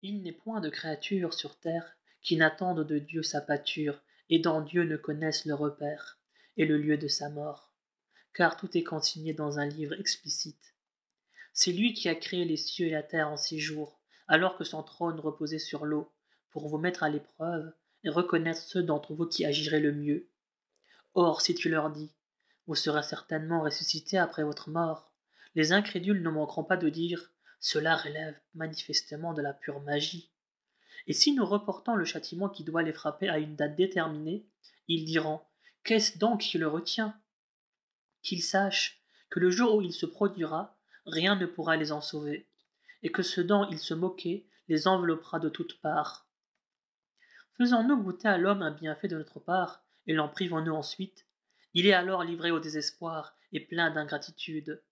Il n'est point de créature sur terre qui n'attende de Dieu sa pâture, et dans Dieu ne connaisse le repère et le lieu de sa mort, car tout est consigné dans un livre explicite. C'est lui qui a créé les cieux et la terre en 6 jours, alors que son trône reposait sur l'eau, pour vous mettre à l'épreuve et reconnaître ceux d'entre vous qui agiraient le mieux. Or, si tu leur dis, vous serez certainement ressuscités après votre mort, les incrédules ne manqueront pas de dire, cela relève manifestement de la pure magie. Et si nous reportons le châtiment qui doit les frapper à une date déterminée, ils diront, qu'est-ce donc qui le retient? Qu'ils sachent que le jour où il se produira, rien ne pourra les en sauver, et que ce dont ils se moquaient les enveloppera de toutes parts. Faisons-nous goûter à l'homme un bienfait de notre part, et l'en privons-nous ensuite? Il est alors livré au désespoir et plein d'ingratitude.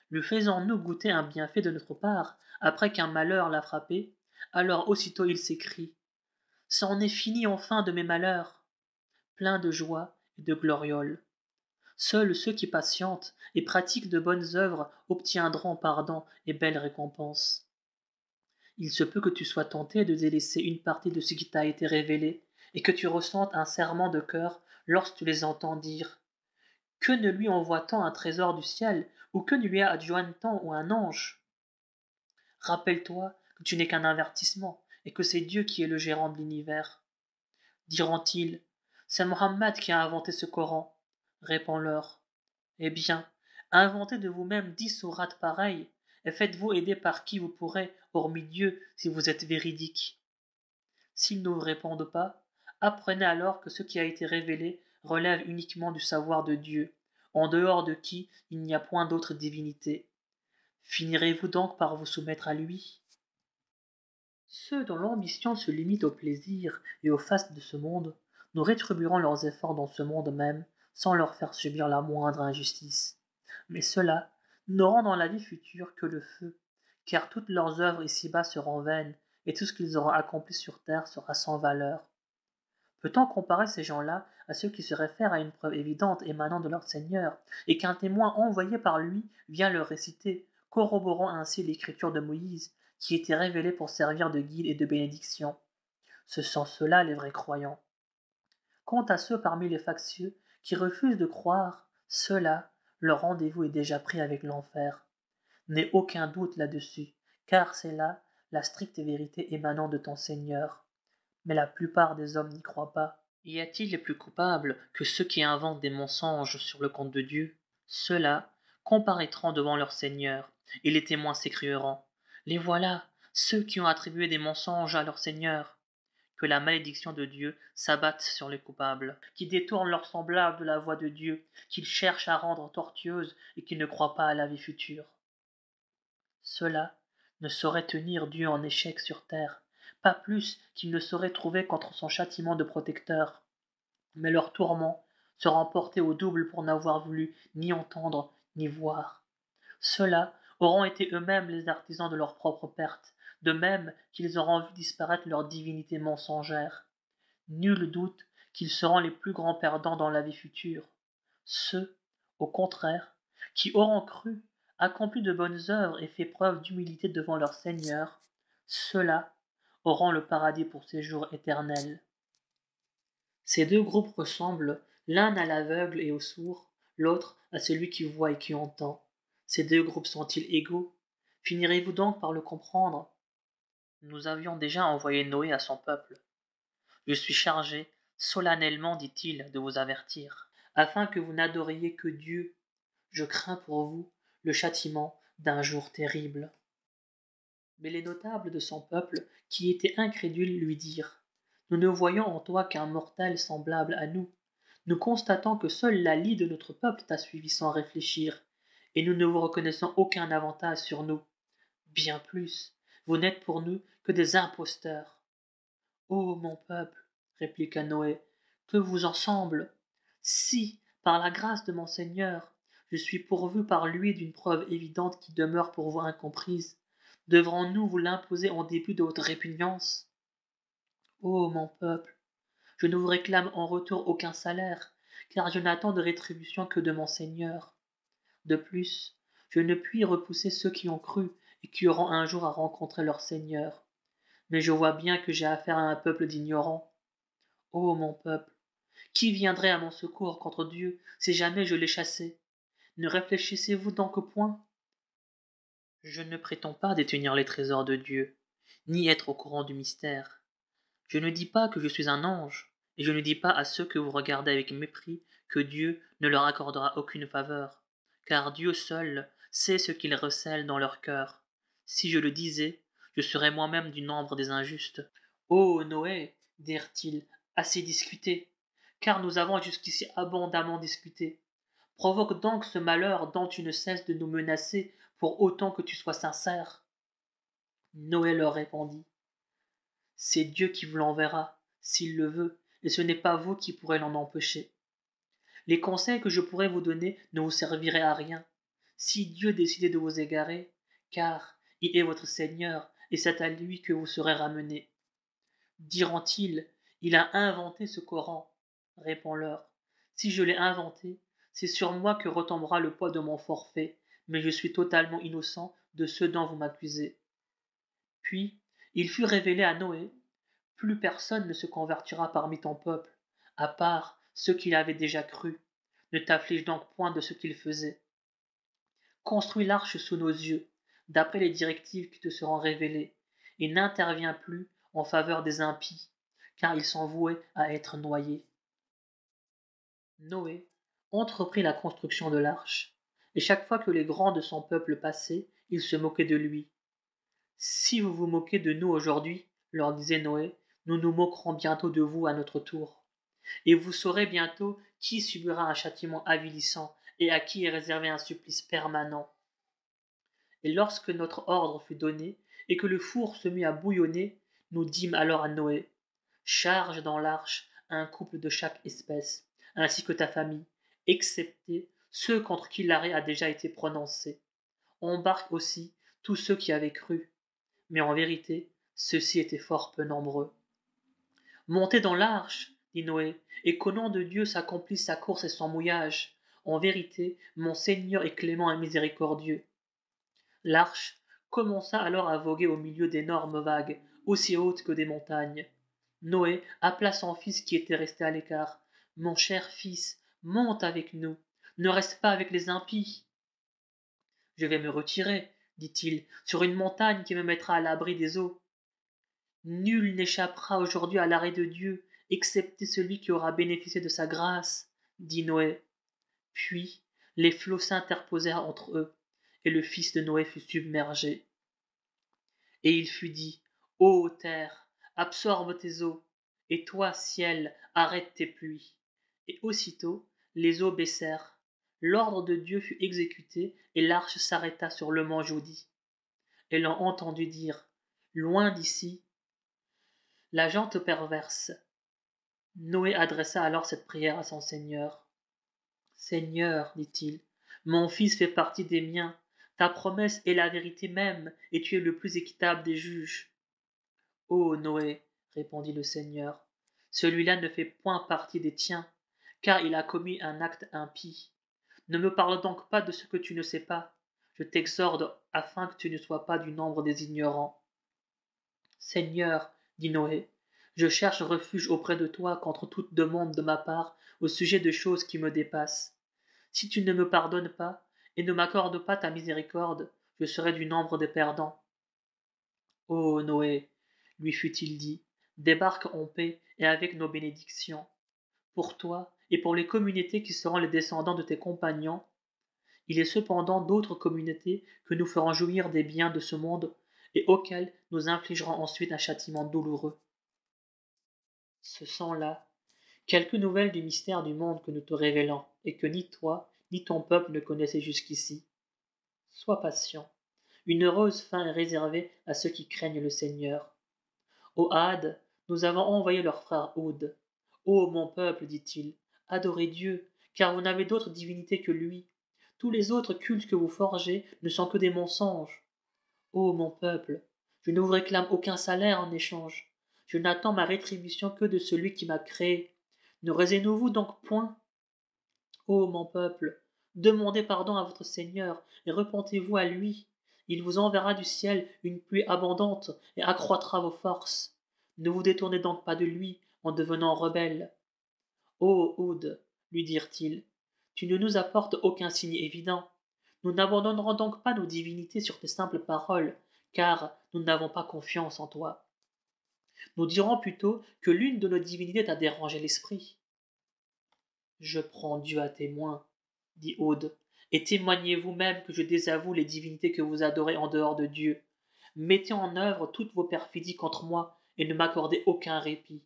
Lui faisons-nous goûter un bienfait de notre part, après qu'un malheur l'a frappé? Alors aussitôt il s'écrie, c'en est fini enfin de mes malheurs, plein de joie et de gloriole. Seuls ceux qui patientent et pratiquent de bonnes œuvres obtiendront pardon et belles récompenses. Il se peut que tu sois tenté de délaisser une partie de ce qui t'a été révélé, et que tu ressentes un serrement de cœur lorsque tu les entends dire. Que ne lui envoie-t-on un trésor du ciel, ou que ne lui adjoigne-t-on ou un ange? Rappelle-toi que tu n'es qu'un avertissement, et que c'est Dieu qui est le gérant de l'univers. Diront-ils, c'est Mohammed qui a inventé ce Coran. Réponds-leur, eh bien, inventez de vous-même 10 sourates pareilles, et faites-vous aider par qui vous pourrez, hormis Dieu, si vous êtes véridique. S'ils ne vous répondent pas, apprenez alors que ce qui a été révélé relève uniquement du savoir de Dieu, en dehors de qui il n'y a point d'autre divinité. Finirez-vous donc par vous soumettre à lui? Ceux dont l'ambition se limite au plaisir et aux fastes de ce monde, nous rétribuerons leurs efforts dans ce monde même, sans leur faire subir la moindre injustice. Mais ceux-là n'auront dans la vie future que le feu, car toutes leurs œuvres ici-bas seront vaines, et tout ce qu'ils auront accompli sur terre sera sans valeur. Peut-on comparer ces gens-là à ceux qui se réfèrent à une preuve évidente émanant de leur Seigneur, et qu'un témoin envoyé par lui vient leur réciter, corroborant ainsi l'écriture de Moïse, qui était révélée pour servir de guide et de bénédiction? Ce sont ceux-là les vrais croyants. Quant à ceux parmi les factieux qui refusent de croire, ceux-là, leur rendez-vous est déjà pris avec l'enfer. N'aie aucun doute là-dessus, car c'est là la stricte vérité émanant de ton Seigneur. Mais la plupart des hommes n'y croient pas. Y a-t-il les plus coupables que ceux qui inventent des mensonges sur le compte de Dieu? Ceux-là comparaîtront devant leur Seigneur, et les témoins s'écrieront. Les voilà, ceux qui ont attribué des mensonges à leur Seigneur. Que la malédiction de Dieu s'abatte sur les coupables, qui détournent leurs semblables de la voie de Dieu, qu'ils cherchent à rendre tortueuse et qui ne croient pas à la vie future. Ceux-là ne sauraient tenir Dieu en échec sur terre, pas plus qu'ils ne sauraient trouver contre son châtiment de protecteur. Mais leurs tourments seront portés au double pour n'avoir voulu ni entendre ni voir. Ceux-là auront été eux-mêmes les artisans de leur propre perte, de même qu'ils auront vu disparaître leur divinité mensongère. Nul doute qu'ils seront les plus grands perdants dans la vie future. Ceux, au contraire, qui auront cru, accompli de bonnes œuvres et fait preuve d'humilité devant leur Seigneur, ceux-là auront le paradis pour séjour éternel. Ces deux groupes ressemblent, l'un à l'aveugle et au sourd, l'autre à celui qui voit et qui entend. Ces deux groupes sont-ils égaux? Finirez-vous donc par le comprendre? Nous avions déjà envoyé Noé à son peuple. Je suis chargé, solennellement, dit-il, de vous avertir, afin que vous n'adoriez que Dieu. Je crains pour vous le châtiment d'un jour terrible. Mais les notables de son peuple, qui étaient incrédules, lui dirent, nous ne voyons en toi qu'un mortel semblable à nous. Nous constatons que seule la lie de notre peuple t'a suivi sans réfléchir, et nous ne vous reconnaissons aucun avantage sur nous. Bien plus, vous n'êtes pour nous que des imposteurs. Ô mon peuple, répliqua Noé, que vous en semble? Si, par la grâce de mon Seigneur, je suis pourvu par lui d'une preuve évidente qui demeure pour vous incomprise, devrons-nous vous l'imposer en dépit de votre répugnance? Ô mon peuple, je ne vous réclame en retour aucun salaire, car je n'attends de rétribution que de mon Seigneur. De plus, je ne puis repousser ceux qui ont cru et qui auront un jour à rencontrer leur Seigneur. mais je vois bien que j'ai affaire à un peuple d'ignorants. Ô mon peuple, qui viendrait à mon secours contre Dieu si jamais je l'ai chassé? Ne réfléchissez-vous donc point? Je ne prétends pas détenir les trésors de Dieu, ni être au courant du mystère. Je ne dis pas que je suis un ange, et je ne dis pas à ceux que vous regardez avec mépris que Dieu ne leur accordera aucune faveur, car Dieu seul sait ce qu'il recèle dans leur cœur. Si je le disais, je serais moi-même du nombre des injustes. Ô Noé, dirent-ils, assez discuté, car nous avons jusqu'ici abondamment discuté. Provoque donc ce malheur dont tu ne cesses de nous menacer pour autant que tu sois sincère. Noé leur répondit, c'est Dieu qui vous l'enverra, s'il le veut, et ce n'est pas vous qui pourrez l'en empêcher. Les conseils que je pourrais vous donner ne vous serviraient à rien, si Dieu décidait de vous égarer, car il est votre Seigneur, et c'est à lui que vous serez ramenés. Diront-ils, il a inventé ce Coran. Réponds-leur, si je l'ai inventé, c'est sur moi que retombera le poids de mon forfait, mais je suis totalement innocent de ce dont vous m'accusez. Puis, il fut révélé à Noé, plus personne ne se convertira parmi ton peuple, à part ceux qui l'avaient déjà cru. Ne t'afflige donc point de ce qu'il faisait. Construis l'arche sous nos yeux, d'après les directives qui te seront révélées, et n'interviens plus en faveur des impies, car ils sont voués à être noyés. Noé entreprit la construction de l'arche, et chaque fois que les grands de son peuple passaient, ils se moquaient de lui. Si vous vous moquez de nous aujourd'hui, leur disait Noé, nous nous moquerons bientôt de vous à notre tour. Et vous saurez bientôt qui subira un châtiment avilissant et à qui est réservé un supplice permanent. Et lorsque notre ordre fut donné et que le four se mit à bouillonner, nous dîmes alors à Noé, charge dans l'arche un couple de chaque espèce, ainsi que ta famille, excepté ceux contre qui l'arrêt a déjà été prononcé. Embarque aussi tous ceux qui avaient cru. Mais en vérité, ceux-ci étaient fort peu nombreux. Montez dans l'arche, dit Noé, et qu'au nom de Dieu s'accomplisse sa course et son mouillage. En vérité, mon Seigneur est clément et miséricordieux. L'arche commença alors à voguer au milieu d'énormes vagues, aussi hautes que des montagnes. Noé appela son fils qui était resté à l'écart. Mon cher fils, monte avec nous, ne reste pas avec les impies. Je vais me retirer, dit-il, sur une montagne qui me mettra à l'abri des eaux. Nul n'échappera aujourd'hui à l'arrêt de Dieu, excepté celui qui aura bénéficié de sa grâce, dit Noé. Puis les flots s'interposèrent entre eux, et le fils de Noé fut submergé. Et il fut dit, ô terre, absorbe tes eaux, et toi, ciel, arrête tes pluies. Et aussitôt les eaux baissèrent. L'ordre de Dieu fut exécuté, et l'arche s'arrêta sur le mont Jodi. Et l'on entendit dire, loin d'ici, la gente perverse. Noé adressa alors cette prière à son Seigneur. Seigneur, dit-il, mon fils fait partie des miens. Ta promesse est la vérité même, et tu es le plus équitable des juges. Ô Noé, répondit le Seigneur, celui-là ne fait point partie des tiens, car il a commis un acte impie. Ne me parle donc pas de ce que tu ne sais pas. Je t'exhorte afin que tu ne sois pas du nombre des ignorants. Seigneur, dit Noé, je cherche refuge auprès de toi contre toute demande de ma part au sujet de choses qui me dépassent. Si tu ne me pardonnes pas et ne m'accordes pas ta miséricorde, je serai du nombre des perdants. Ô Noé, lui fut-il dit, débarque en paix et avec nos bénédictions. Pour toi et pour les communautés qui seront les descendants de tes compagnons, il est cependant d'autres communautés que nous ferons jouir des biens de ce monde et auxquelles nous infligerons ensuite un châtiment douloureux. Ce sont là quelques nouvelles du mystère du monde que nous te révélons et que ni toi ni ton peuple ne connaissaient jusqu'ici. Sois patient. Une heureuse fin est réservée à ceux qui craignent le Seigneur. Au Had, nous avons envoyé leur frère Oud. Ô mon peuple, dit-il, adorez Dieu, car vous n'avez d'autre divinité que lui. Tous les autres cultes que vous forgez ne sont que des mensonges. Ô mon peuple, je ne vous réclame aucun salaire en échange. Je n'attends ma rétribution que de celui qui m'a créé. Ne résignez-vous donc point. Ô mon peuple, demandez pardon à votre Seigneur et repentez-vous à lui. Il vous enverra du ciel une pluie abondante et accroîtra vos forces. Ne vous détournez donc pas de lui en devenant rebelle. Ô Oud, lui dirent-ils, tu ne nous apportes aucun signe évident. Nous n'abandonnerons donc pas nos divinités sur tes simples paroles, car nous n'avons pas confiance en toi. Nous dirons plutôt que l'une de nos divinités t'a dérangé l'esprit. Je prends Dieu à témoin, dit Aude, et témoignez vous-même que je désavoue les divinités que vous adorez en dehors de Dieu. Mettez en œuvre toutes vos perfidies contre moi et ne m'accordez aucun répit.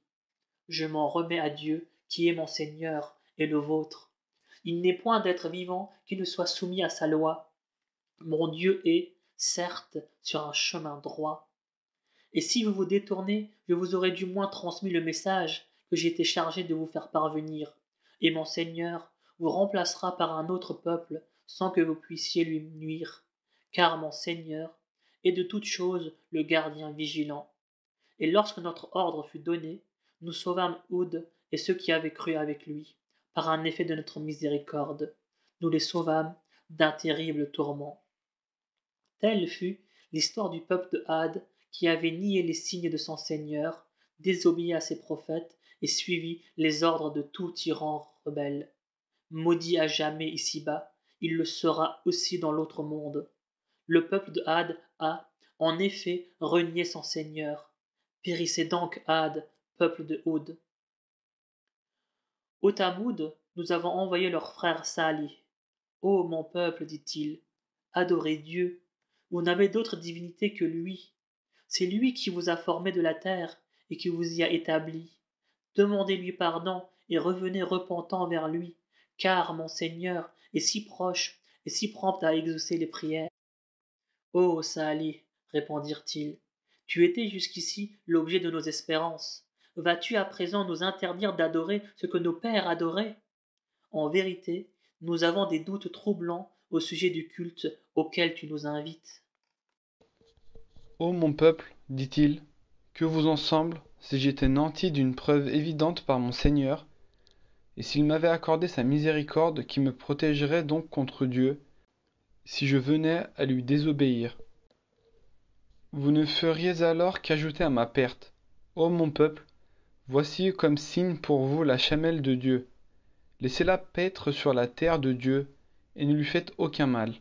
Je m'en remets à Dieu, qui est mon Seigneur et le vôtre. Il n'est point d'être vivant qui ne soit soumis à sa loi. Mon Dieu est, certes, sur un chemin droit. Et si vous vous détournez, je vous aurais du moins transmis le message que j'ai été chargé de vous faire parvenir. Et mon Seigneur vous remplacera par un autre peuple sans que vous puissiez lui nuire. Car mon Seigneur est de toutes choses le gardien vigilant. Et lorsque notre ordre fut donné, nous sauvâmes Oud et ceux qui avaient cru avec lui. Par un effet de notre miséricorde, nous les sauvâmes d'un terrible tourment. Telle fut l'histoire du peuple de Had qui avait nié les signes de son Seigneur, désobéi à ses prophètes et suivi les ordres de tout tyran rebelle. Maudit à jamais ici-bas, il le sera aussi dans l'autre monde. Le peuple de Had a, en effet, renié son Seigneur. Périssez donc, Had, peuple de Oud. Au Tamoud, nous avons envoyé leur frère Salih. Ô mon peuple, dit-il, adorez Dieu. Vous n'avez d'autre divinité que lui. C'est lui qui vous a formé de la terre et qui vous y a établi. Demandez-lui pardon et revenez repentant vers lui, car mon Seigneur est si proche et si prompt à exaucer les prières. Ô Salih, répondirent-ils, tu étais jusqu'ici l'objet de nos espérances. Vas-tu à présent nous interdire d'adorer ce que nos pères adoraient? En vérité, nous avons des doutes troublants au sujet du culte auquel tu nous invites. Ô mon peuple, dit-il, que vous en semble si j'étais nanti d'une preuve évidente par mon Seigneur, et s'il m'avait accordé sa miséricorde qui me protégerait donc contre Dieu, si je venais à lui désobéir. Vous ne feriez alors qu'ajouter à ma perte. Ô mon peuple, voici comme signe pour vous la chamelle de Dieu. Laissez-la paître sur la terre de Dieu, et ne lui faites aucun mal.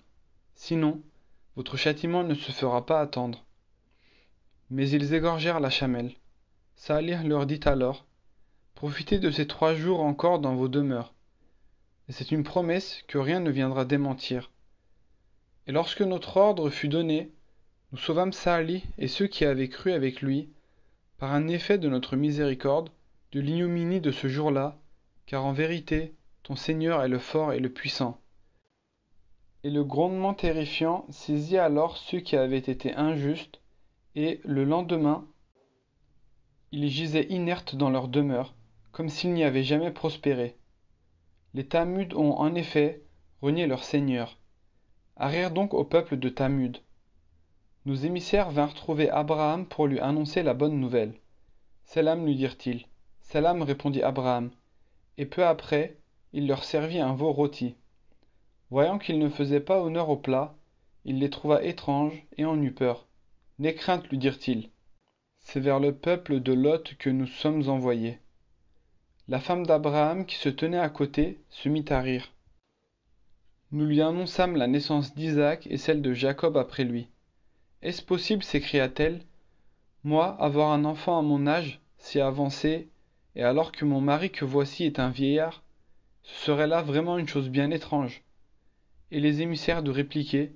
Sinon, votre châtiment ne se fera pas attendre. Mais ils égorgèrent la chamelle. Salih leur dit alors, profitez de ces 3 jours encore dans vos demeures. Et c'est une promesse que rien ne viendra démentir. Et lorsque notre ordre fut donné, nous sauvâmes Salih et ceux qui avaient cru avec lui, par un effet de notre miséricorde, de l'ignominie de ce jour-là, car en vérité, ton Seigneur est le fort et le puissant. Et le grondement terrifiant saisit alors ceux qui avaient été injustes, et, le lendemain, ils gisaient inertes dans leur demeure, comme s'ils n'y avaient jamais prospéré. Les Tamud ont en effet renié leur Seigneur. Arrière donc au peuple de Tamud. Nos émissaires vinrent trouver Abraham pour lui annoncer la bonne nouvelle. Salam, lui dirent-ils. Salam, répondit Abraham. Et peu après, il leur servit un veau rôti. Voyant qu'il ne faisait pas honneur au plat, il les trouva étranges et en eut peur. N'aie crainte, lui dirent-ils. C'est vers le peuple de Lot que nous sommes envoyés. La femme d'Abraham, qui se tenait à côté, se mit à rire. Nous lui annonçâmes la naissance d'Isaac et celle de Jacob après lui. Est-ce possible, s'écria-t-elle, moi avoir un enfant à mon âge, si avancé, et alors que mon mari que voici est un vieillard? Ce serait là vraiment une chose bien étrange. Et les émissaires de répliquer,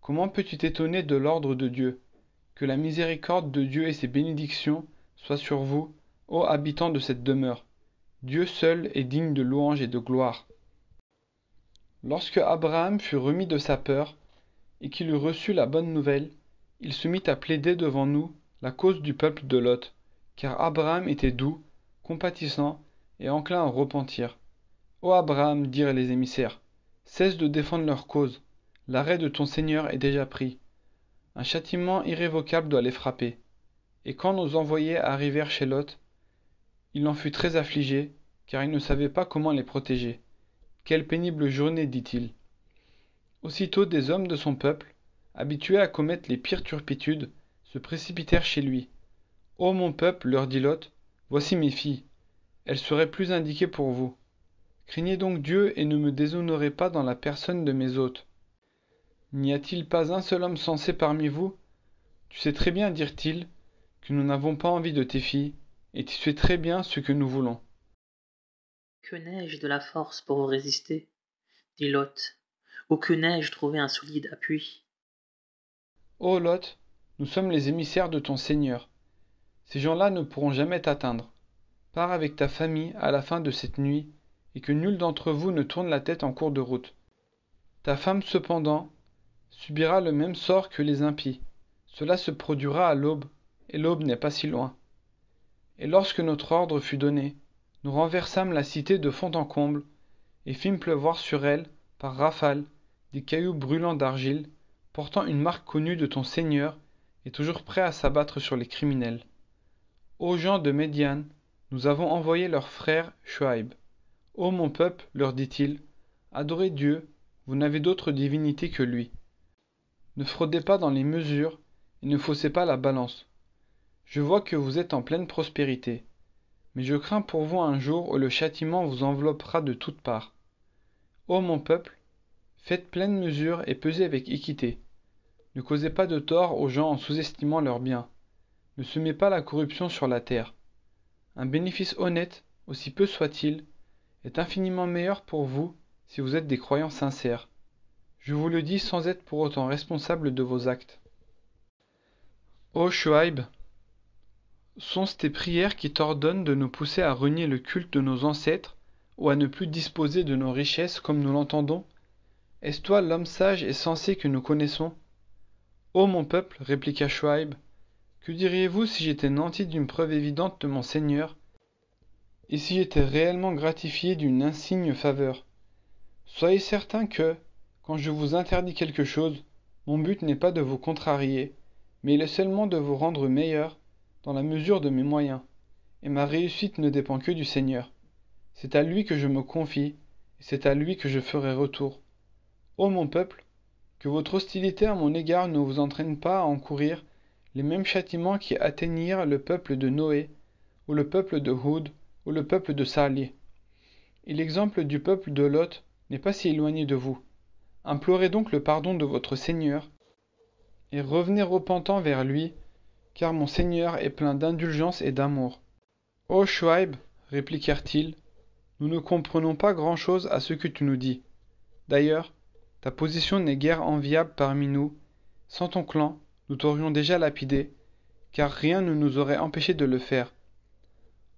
comment peux-tu t'étonner de l'ordre de Dieu? Que la miséricorde de Dieu et ses bénédictions soient sur vous, ô habitants de cette demeure. Dieu seul est digne de louange et de gloire. Lorsque Abraham fut remis de sa peur, et qu'il eut reçu la bonne nouvelle, il se mit à plaider devant nous la cause du peuple de Lot, car Abraham était doux, compatissant et enclin au repentir. Ô Abraham, dirent les émissaires, cesse de défendre leur cause, l'arrêt de ton Seigneur est déjà pris. Un châtiment irrévocable doit les frapper. Et quand nos envoyés arrivèrent chez Lot, il en fut très affligé, car il ne savait pas comment les protéger. Quelle pénible journée, dit-il. Aussitôt des hommes de son peuple, habitués à commettre les pires turpitudes, se précipitèrent chez lui. Ô mon peuple, leur dit Lot, voici mes filles. Elles seraient plus indiquées pour vous. Craignez donc Dieu et ne me déshonorez pas dans la personne de mes hôtes. N'y a-t-il pas un seul homme sensé parmi vous? Tu sais très bien, dirent-ils, que nous n'avons pas envie de tes filles, et tu sais très bien ce que nous voulons. Que n'ai-je de la force pour vous résister? Dit Lot. Où que n'ai-je trouvé un solide appui? Ô Lot, nous sommes les émissaires de ton Seigneur. Ces gens-là ne pourront jamais t'atteindre. Pars avec ta famille à la fin de cette nuit, et que nul d'entre vous ne tourne la tête en cours de route. Ta femme, cependant, subira le même sort que les impies. Cela se produira à l'aube, et l'aube n'est pas si loin. Et lorsque notre ordre fut donné, nous renversâmes la cité de fond en comble, et fîmes pleuvoir sur elle, par rafales, des cailloux brûlants d'argile, portant une marque connue de ton Seigneur, et toujours prêts à s'abattre sur les criminels. Ô gens de Médian, nous avons envoyé leur frère Shuaïb. Ô mon peuple, leur dit-il, adorez Dieu, vous n'avez d'autre divinité que lui. Ne fraudez pas dans les mesures, et ne faussez pas la balance. Je vois que vous êtes en pleine prospérité, mais je crains pour vous un jour où le châtiment vous enveloppera de toutes parts. Ô mon peuple, faites pleine mesure et pesez avec équité. Ne causez pas de tort aux gens en sous-estimant leurs biens. Ne semez pas la corruption sur la terre. Un bénéfice honnête, aussi peu soit-il, est infiniment meilleur pour vous si vous êtes des croyants sincères. Je vous le dis sans être pour autant responsable de vos actes. Ô Shuaïb, sont-ce tes prières qui t'ordonnent de nous pousser à renier le culte de nos ancêtres ou à ne plus disposer de nos richesses comme nous l'entendons? Est-ce toi l'homme sage et sensé que nous connaissons? Ô mon peuple, répliqua Shuaïb, que diriez-vous si j'étais nanti d'une preuve évidente de mon Seigneur, et si j'étais réellement gratifié d'une insigne faveur? Soyez certain que, quand je vous interdis quelque chose, mon but n'est pas de vous contrarier, mais il est seulement de vous rendre meilleur dans la mesure de mes moyens, et ma réussite ne dépend que du Seigneur. C'est à lui que je me confie, et c'est à lui que je ferai retour. Ô mon peuple, que votre hostilité à mon égard ne vous entraîne pas à encourir les mêmes châtiments qui atteignirent le peuple de Noé, ou le peuple de Houd, ou le peuple de Salih. Et l'exemple du peuple de Lot n'est pas si éloigné de vous. Implorez donc le pardon de votre Seigneur, et revenez repentant vers lui, car mon Seigneur est plein d'indulgence et d'amour. Ô Shuaïb, répliquèrent-ils, nous ne comprenons pas grand-chose à ce que tu nous dis. D'ailleurs, ta position n'est guère enviable parmi nous. Sans ton clan, nous t'aurions déjà lapidé, car rien ne nous aurait empêché de le faire.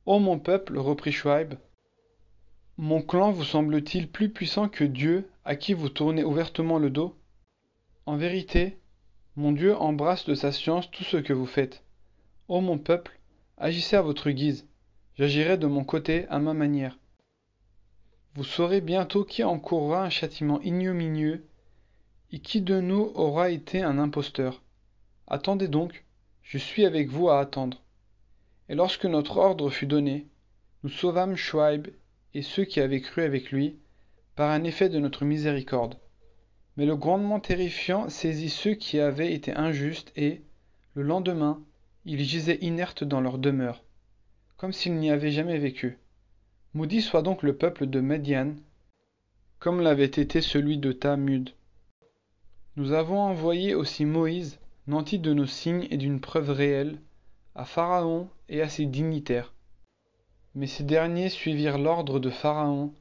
Ô mon peuple, reprit Shuaïb, mon clan vous semble-t-il plus puissant que Dieu, à qui vous tournez ouvertement le dos? En vérité, mon Dieu embrasse de sa science tout ce que vous faites. Ô mon peuple, agissez à votre guise, j'agirai de mon côté à ma manière. Vous saurez bientôt qui encourra un châtiment ignominieux, et qui de nous aura été un imposteur. Attendez donc, je suis avec vous à attendre. Et lorsque notre ordre fut donné, nous sauvâmes Shuaïb et ceux qui avaient cru avec lui, par un effet de notre miséricorde. Mais le grondement terrifiant saisit ceux qui avaient été injustes et, le lendemain, ils gisaient inertes dans leur demeure, comme s'ils n'y avaient jamais vécu. Maudit soit donc le peuple de Médian, comme l'avait été celui de Tamud. Nous avons envoyé aussi Moïse, nanti de nos signes et d'une preuve réelle, à Pharaon et à ses dignitaires. Mais ces derniers suivirent l'ordre de Pharaon,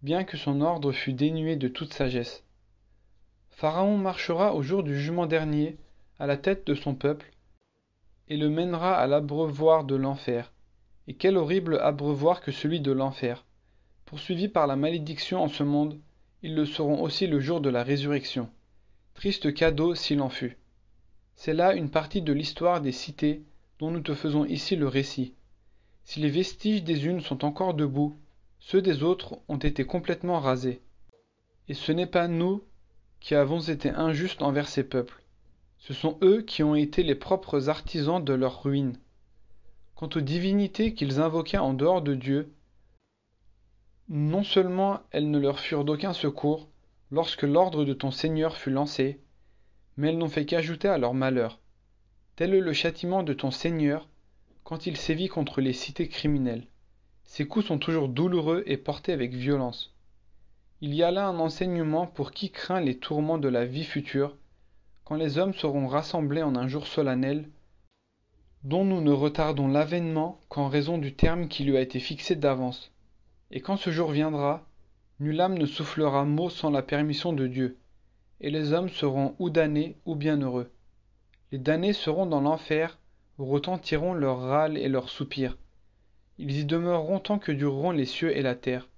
bien que son ordre fût dénué de toute sagesse. Pharaon marchera au jour du jugement dernier à la tête de son peuple, et le mènera à l'abreuvoir de l'enfer. Et quel horrible abreuvoir que celui de l'enfer! Poursuivis par la malédiction en ce monde, ils le seront aussi le jour de la résurrection. Triste cadeau s'il en fut. C'est là une partie de l'histoire des cités dont nous te faisons ici le récit. Si les vestiges des unes sont encore debout, ceux des autres ont été complètement rasés. Et ce n'est pas nous qui avons été injustes envers ces peuples. Ce sont eux qui ont été les propres artisans de leur ruine. Quant aux divinités qu'ils invoquaient en dehors de Dieu, non seulement elles ne leur furent d'aucun secours lorsque l'ordre de ton Seigneur fut lancé, mais elles n'ont fait qu'ajouter à leur malheur. Tel est le châtiment de ton Seigneur quand il sévit contre les cités criminelles. Ses coups sont toujours douloureux et portés avec violence. Il y a là un enseignement pour qui craint les tourments de la vie future, quand les hommes seront rassemblés en un jour solennel, dont nous ne retardons l'avènement qu'en raison du terme qui lui a été fixé d'avance. Et quand ce jour viendra, nulle âme ne soufflera mot sans la permission de Dieu, et les hommes seront ou damnés ou bienheureux. Les damnés seront dans l'enfer, où retentiront leurs râles et leurs soupirs. Ils y demeureront tant que dureront les cieux et la terre,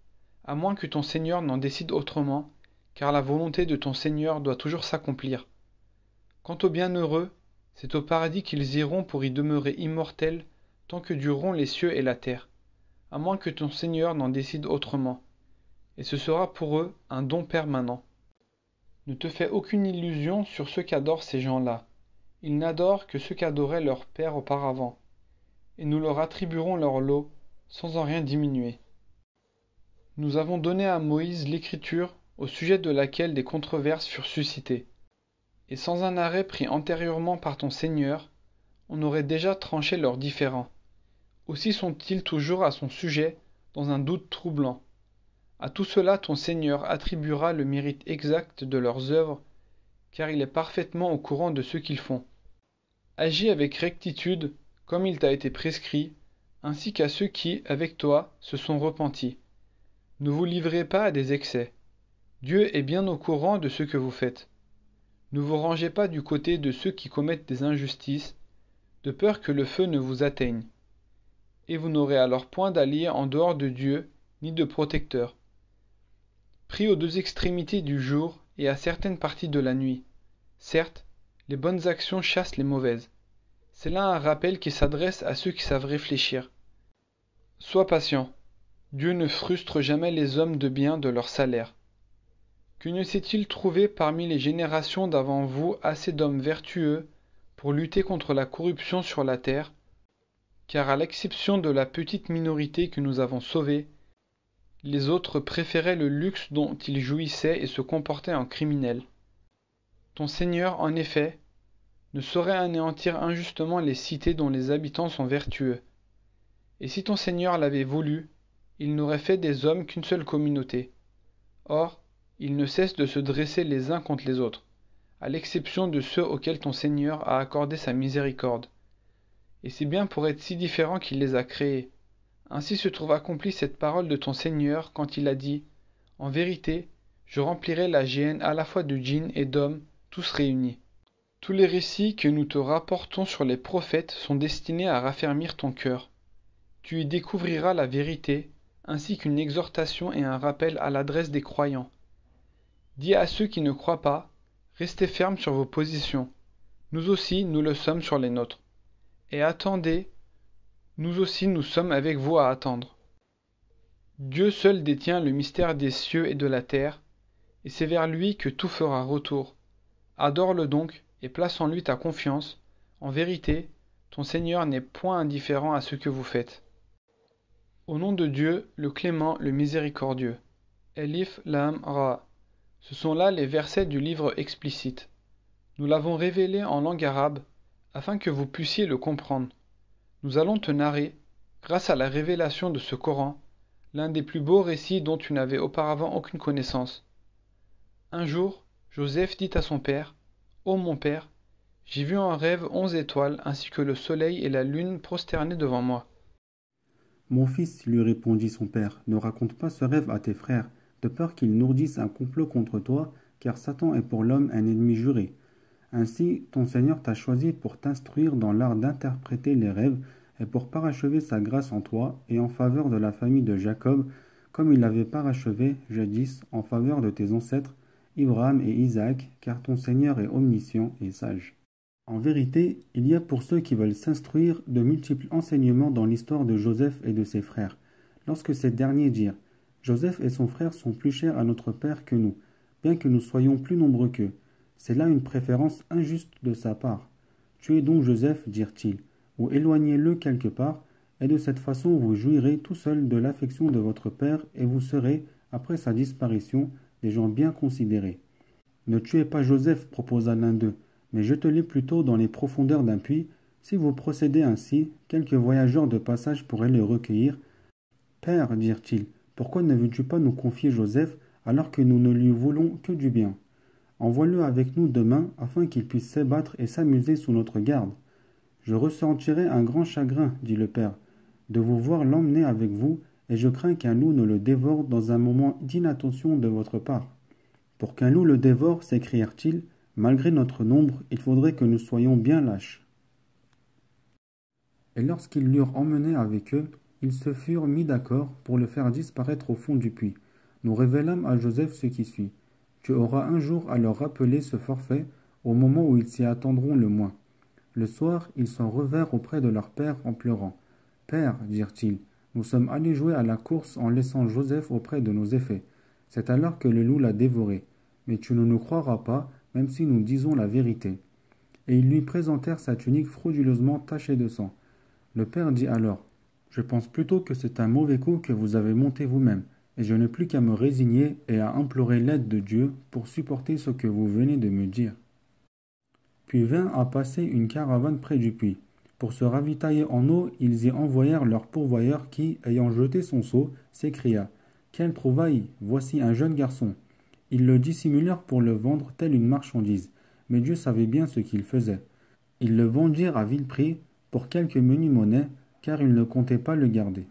à moins que ton Seigneur n'en décide autrement, car la volonté de ton Seigneur doit toujours s'accomplir. Quant aux bienheureux, c'est au paradis qu'ils iront pour y demeurer immortels tant que dureront les cieux et la terre, à moins que ton Seigneur n'en décide autrement, et ce sera pour eux un don permanent. Ne te fais aucune illusion sur ceux qu'adorent ces gens-là. Ils n'adorent que ceux qu'adorait leur Père auparavant, et nous leur attribuerons leur lot, sans en rien diminuer. Nous avons donné à Moïse l'écriture au sujet de laquelle des controverses furent suscitées. Et sans un arrêt pris antérieurement par ton Seigneur, on aurait déjà tranché leurs différends. Aussi sont-ils toujours à son sujet dans un doute troublant. À tout cela ton Seigneur attribuera le mérite exact de leurs œuvres, car il est parfaitement au courant de ce qu'ils font. Agis avec rectitude, comme il t'a été prescrit, ainsi qu'à ceux qui, avec toi, se sont repentis. Ne vous livrez pas à des excès. Dieu est bien au courant de ce que vous faites. Ne vous rangez pas du côté de ceux qui commettent des injustices, de peur que le feu ne vous atteigne. Et vous n'aurez alors point d'allié en dehors de Dieu, ni de protecteur. Pris aux deux extrémités du jour et à certaines parties de la nuit. Certes, les bonnes actions chassent les mauvaises. C'est là un rappel qui s'adresse à ceux qui savent réfléchir. Sois patient. Dieu ne frustre jamais les hommes de bien de leur salaire. Que ne s'est-il trouvé parmi les générations d'avant vous assez d'hommes vertueux pour lutter contre la corruption sur la terre, car à l'exception de la petite minorité que nous avons sauvée, les autres préféraient le luxe dont ils jouissaient et se comportaient en criminels. Ton Seigneur, en effet, ne saurait anéantir injustement les cités dont les habitants sont vertueux. Et si ton Seigneur l'avait voulu, il n'aurait fait des hommes qu'une seule communauté. Or, ils ne cessent de se dresser les uns contre les autres, à l'exception de ceux auxquels ton Seigneur a accordé sa miséricorde. Et c'est bien pour être si différent qu'il les a créés. Ainsi se trouve accomplie cette parole de ton Seigneur quand il a dit « En vérité, je remplirai la géhenne à la fois de djinns et d'hommes, tous réunis. » Tous les récits que nous te rapportons sur les prophètes sont destinés à raffermir ton cœur. Tu y découvriras la vérité, ainsi qu'une exhortation et un rappel à l'adresse des croyants. Dis à ceux qui ne croient pas, restez fermes sur vos positions. Nous aussi, nous le sommes sur les nôtres. Et attendez, nous aussi nous sommes avec vous à attendre. Dieu seul détient le mystère des cieux et de la terre, et c'est vers lui que tout fera retour. Adore-le donc, et place en lui ta confiance. En vérité, ton Seigneur n'est point indifférent à ce que vous faites. Au nom de Dieu, le clément, le miséricordieux. Elif, Lam, Ra. Ce sont là les versets du livre explicite. Nous l'avons révélé en langue arabe, afin que vous puissiez le comprendre. Nous allons te narrer, grâce à la révélation de ce Coran, l'un des plus beaux récits dont tu n'avais auparavant aucune connaissance. Un jour, Joseph dit à son père, « Ô mon père, j'ai vu en rêve 11 étoiles ainsi que le soleil et la lune prosternés devant moi. » Mon fils, lui répondit son père, ne raconte pas ce rêve à tes frères, de peur qu'ils nourrissent un complot contre toi, car Satan est pour l'homme un ennemi juré. Ainsi, ton Seigneur t'a choisi pour t'instruire dans l'art d'interpréter les rêves et pour parachever sa grâce en toi et en faveur de la famille de Jacob, comme il l'avait parachevé jadis en faveur de tes ancêtres, Abraham et Isaac, car ton Seigneur est omniscient et sage. En vérité, il y a pour ceux qui veulent s'instruire de multiples enseignements dans l'histoire de Joseph et de ses frères. Lorsque ces derniers dirent « Joseph et son frère sont plus chers à notre père que nous, bien que nous soyons plus nombreux qu'eux. C'est là une préférence injuste de sa part. Tuez donc Joseph, dirent-ils, ou éloignez-le quelque part, et de cette façon vous jouirez tout seul de l'affection de votre père et vous serez, après sa disparition, des gens bien considérés. » « Ne tuez pas Joseph, proposa l'un d'eux. mais jetez-les plutôt dans les profondeurs d'un puits. Si vous procédez ainsi, quelques voyageurs de passage pourraient les recueillir. Père, dirent-ils, pourquoi ne veux-tu pas nous confier Joseph alors que nous ne lui voulons que du bien? Envoie-le avec nous demain afin qu'il puisse s'ébattre et s'amuser sous notre garde. Je ressentirai un grand chagrin, dit le père, de vous voir l'emmener avec vous, et je crains qu'un loup ne le dévore dans un moment d'inattention de votre part. Pour qu'un loup le dévore, s'écrièrent-ils, malgré notre nombre, il faudrait que nous soyons bien lâches. Et lorsqu'ils l'eurent emmené avec eux, ils se furent mis d'accord pour le faire disparaître au fond du puits. Nous révélâmes à Joseph ce qui suit. Tu auras un jour à leur rappeler ce forfait au moment où ils s'y attendront le moins. Le soir, ils s'en revinrent auprès de leur père en pleurant. « Père, dirent-ils, nous sommes allés jouer à la course en laissant Joseph auprès de nos effets. C'est alors que le loup l'a dévoré. Mais tu ne nous croiras pas, même si nous disons la vérité. » Et ils lui présentèrent sa tunique frauduleusement tachée de sang. Le père dit alors, « Je pense plutôt que c'est un mauvais coup que vous avez monté vous-même, et je n'ai plus qu'à me résigner et à implorer l'aide de Dieu pour supporter ce que vous venez de me dire. » Puis vint à passer une caravane près du puits. Pour se ravitailler en eau, ils y envoyèrent leur pourvoyeur qui, ayant jeté son seau, s'écria « Quelle trouvaille! Voici un jeune garçon !» Ils le dissimulèrent pour le vendre telle une marchandise, mais Dieu savait bien ce qu'il faisait. Ils le vendirent à vil prix pour quelque menue monnaie, car ils ne comptaient pas le garder.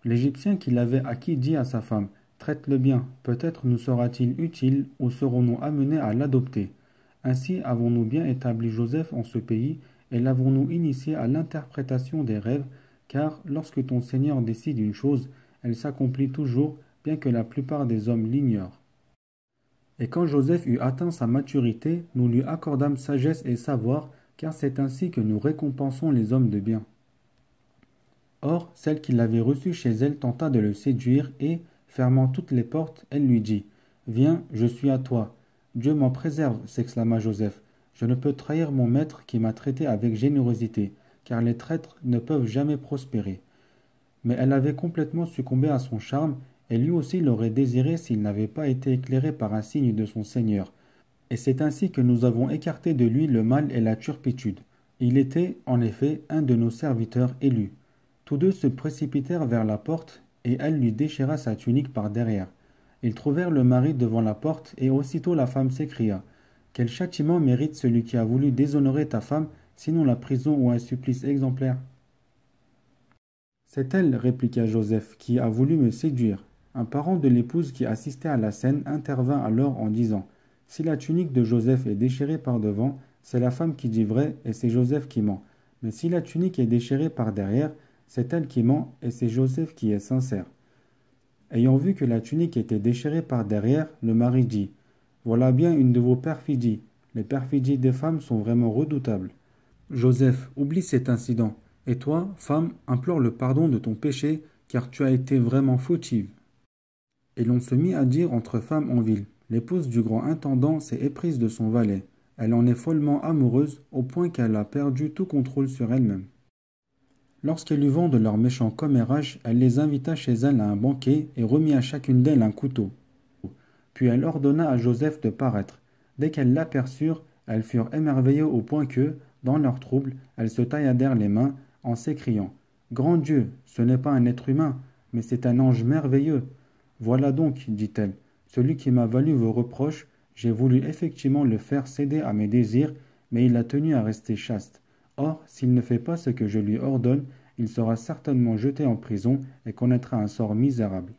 L'Égyptien qui l'avait acquis dit à sa femme « Traite-le bien, peut-être nous sera-t-il utile ou serons-nous amenés à l'adopter. Ainsi avons-nous bien établi Joseph en ce pays et l'avons-nous initié à l'interprétation des rêves, car lorsque ton Seigneur décide une chose, elle s'accomplit toujours, bien que la plupart des hommes l'ignorent. Et quand Joseph eut atteint sa maturité, nous lui accordâmes sagesse et savoir, car c'est ainsi que nous récompensons les hommes de bien. Or, celle qui l'avait reçu chez elle tenta de le séduire et, fermant toutes les portes, elle lui dit « Viens, je suis à toi. »« Dieu m'en préserve, s'exclama Joseph. Je ne peux trahir mon maître qui m'a traité avec générosité, car les traîtres ne peuvent jamais prospérer. » Mais elle avait complètement succombé à son charme, et lui aussi l'aurait désiré s'il n'avait pas été éclairé par un signe de son Seigneur. Et c'est ainsi que nous avons écarté de lui le mal et la turpitude. Il était, en effet, un de nos serviteurs élus. Tous deux se précipitèrent vers la porte, et elle lui déchira sa tunique par derrière. Ils trouvèrent le mari devant la porte, et aussitôt la femme s'écria « Quel châtiment mérite celui qui a voulu déshonorer ta femme, sinon la prison ou un supplice exemplaire ?» « C'est elle, répliqua Joseph, qui a voulu me séduire. » Un parent de l'épouse qui assistait à la scène intervint alors en disant « Si la tunique de Joseph est déchirée par devant, c'est la femme qui dit vrai et c'est Joseph qui ment. Mais si la tunique est déchirée par derrière, c'est elle qui ment et c'est Joseph qui est sincère. » Ayant vu que la tunique était déchirée par derrière, le mari dit « Voilà bien une de vos perfidies. Les perfidies des femmes sont vraiment redoutables. Joseph, oublie cet incident. Et toi, femme, implore le pardon de ton péché, car tu as été vraiment fautive. » Et l'on se mit à dire entre femmes en ville. L'épouse du grand intendant s'est éprise de son valet. Elle en est follement amoureuse, au point qu'elle a perdu tout contrôle sur elle-même. Lorsqu'elle eut vent de leur méchant commérage, elle les invita chez elle à un banquet et remit à chacune d'elles un couteau. Puis elle ordonna à Joseph de paraître. Dès qu'elles l'aperçurent, elles furent émerveillées au point que, dans leur trouble, elles se tailladèrent les mains en s'écriant « Grand Dieu, ce n'est pas un être humain, mais c'est un ange merveilleux. Voilà donc, dit-elle, celui qui m'a valu vos reproches. J'ai voulu effectivement le faire céder à mes désirs, mais il a tenu à rester chaste. Or, s'il ne fait pas ce que je lui ordonne, il sera certainement jeté en prison et connaîtra un sort misérable. »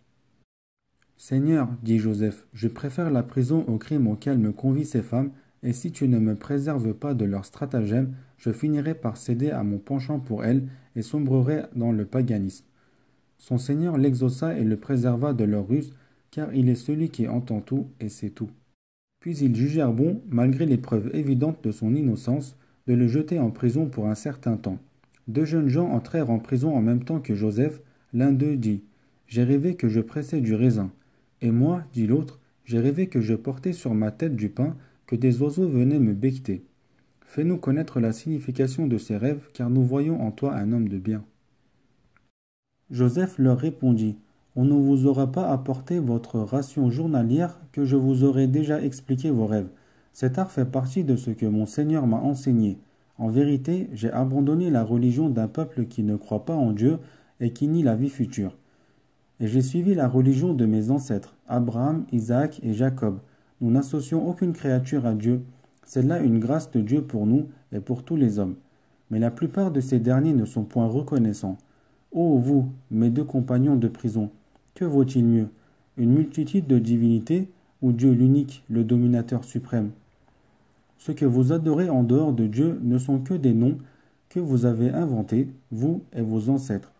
« Seigneur, dit Joseph, je préfère la prison au crime auquel me convient ces femmes, et si tu ne me préserves pas de leur stratagème, je finirai par céder à mon penchant pour elles et sombrerai dans le paganisme. Son Seigneur l'exauça et le préserva de leur ruse, car il est celui qui entend tout et sait tout. Puis ils jugèrent bon, malgré les preuves évidentes de son innocence, de le jeter en prison pour un certain temps. 2 jeunes gens entrèrent en prison en même temps que Joseph. L'un d'eux dit « J'ai rêvé que je pressais du raisin. » Et moi, dit l'autre, j'ai rêvé que je portais sur ma tête du pain, que des oiseaux venaient me becqueter. Fais-nous connaître la signification de ces rêves, car nous voyons en toi un homme de bien. Joseph leur répondit, on ne vous aura pas apporté votre ration journalière que je vous aurai déjà expliqué vos rêves. Cet art fait partie de ce que mon Seigneur m'a enseigné. En vérité, j'ai abandonné la religion d'un peuple qui ne croit pas en Dieu et qui nie la vie future. Et j'ai suivi la religion de mes ancêtres, Abraham, Isaac et Jacob. Nous n'associons aucune créature à Dieu. C'est là une grâce de Dieu pour nous et pour tous les hommes. Mais la plupart de ces derniers ne sont point reconnaissants. Ô vous, mes deux compagnons de prison, que vaut-il mieux, une multitude de divinités ou Dieu l'unique, le dominateur suprême? Ce que vous adorez en dehors de Dieu ne sont que des noms que vous avez inventés, vous et vos ancêtres,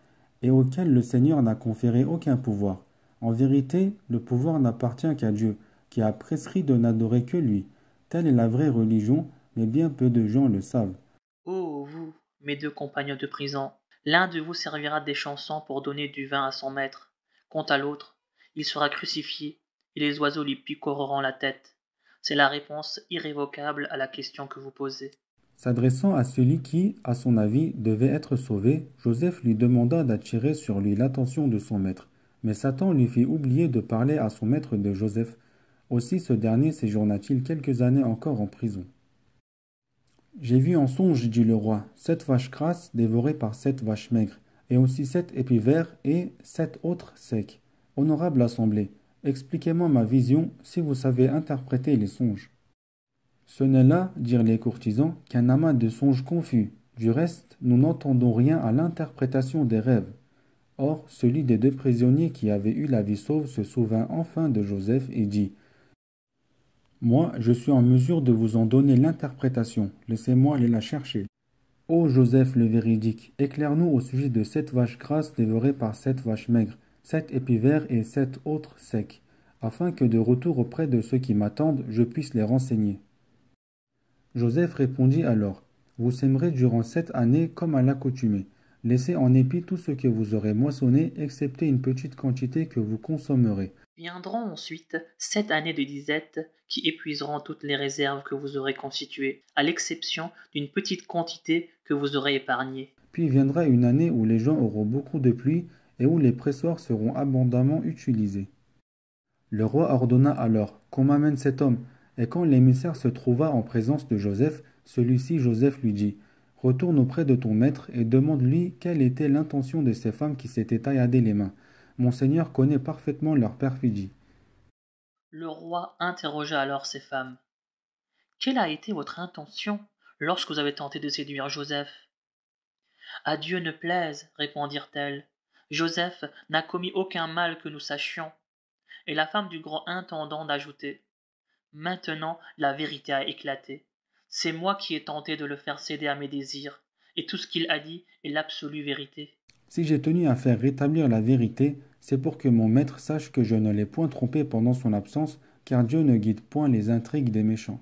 et auxquels le Seigneur n'a conféré aucun pouvoir. En vérité, le pouvoir n'appartient qu'à Dieu, qui a prescrit de n'adorer que lui. Telle est la vraie religion, mais bien peu de gens le savent. Ô vous, mes deux compagnons de prison, l'un de vous servira des chansons pour donner du vin à son maître. Quant à l'autre, il sera crucifié, et les oiseaux lui picoreront la tête. C'est la réponse irrévocable à la question que vous posez. S'adressant à celui qui, à son avis, devait être sauvé, Joseph lui demanda d'attirer sur lui l'attention de son maître. Mais Satan lui fit oublier de parler à son maître de Joseph. Aussi ce dernier séjourna-t-il quelques années encore en prison. J'ai vu en songe, dit le roi, 7 vaches grasses dévorées par 7 vaches maigres, et aussi 7 épis verts et 7 autres secs. Honorable assemblée, expliquez-moi ma vision si vous savez interpréter les songes. Ce n'est là, dirent les courtisans, qu'un amas de songes confus. Du reste, nous n'entendons rien à l'interprétation des rêves. Or, celui des deux prisonniers qui avait eu la vie sauve se souvint enfin de Joseph et dit « Moi, je suis en mesure de vous en donner l'interprétation. Laissez-moi aller la chercher. » Ô Joseph le véridique, éclaire-nous au sujet de 7 vaches grasses dévorées par 7 vaches maigres, 7 épis verts et 7 autres secs, afin que de retour auprès de ceux qui m'attendent, je puisse les renseigner. Joseph répondit alors, vous sèmerez durant 7 années comme à l'accoutumée. Laissez en épis tout ce que vous aurez moissonné, excepté une petite quantité que vous consommerez. Viendront ensuite 7 années de disette qui épuiseront toutes les réserves que vous aurez constituées, à l'exception d'une petite quantité que vous aurez épargnée. Puis viendra une année où les gens auront beaucoup de pluie et où les pressoirs seront abondamment utilisés. Le roi ordonna alors qu'on m'amène cet homme, et quand l'émissaire se trouva en présence de Joseph, celui-ci, Joseph, lui dit « Retourne auprès de ton maître et demande-lui quelle était l'intention de ces femmes qui s'étaient tailladées les mains. Mon Seigneur connaît parfaitement leur perfidie. » Le roi interrogea alors ces femmes. « Quelle a été votre intention lorsque vous avez tenté de séduire Joseph ?»« À Dieu ne plaise, répondirent-elles. Joseph n'a commis aucun mal que nous sachions. » Et la femme du grand intendant d'ajouter « Maintenant la vérité a éclaté. C'est moi qui ai tenté de le faire céder à mes désirs, et tout ce qu'il a dit est l'absolue vérité. » Si j'ai tenu à faire rétablir la vérité, c'est pour que mon maître sache que je ne l'ai point trompé pendant son absence, car Dieu ne guide point les intrigues des méchants.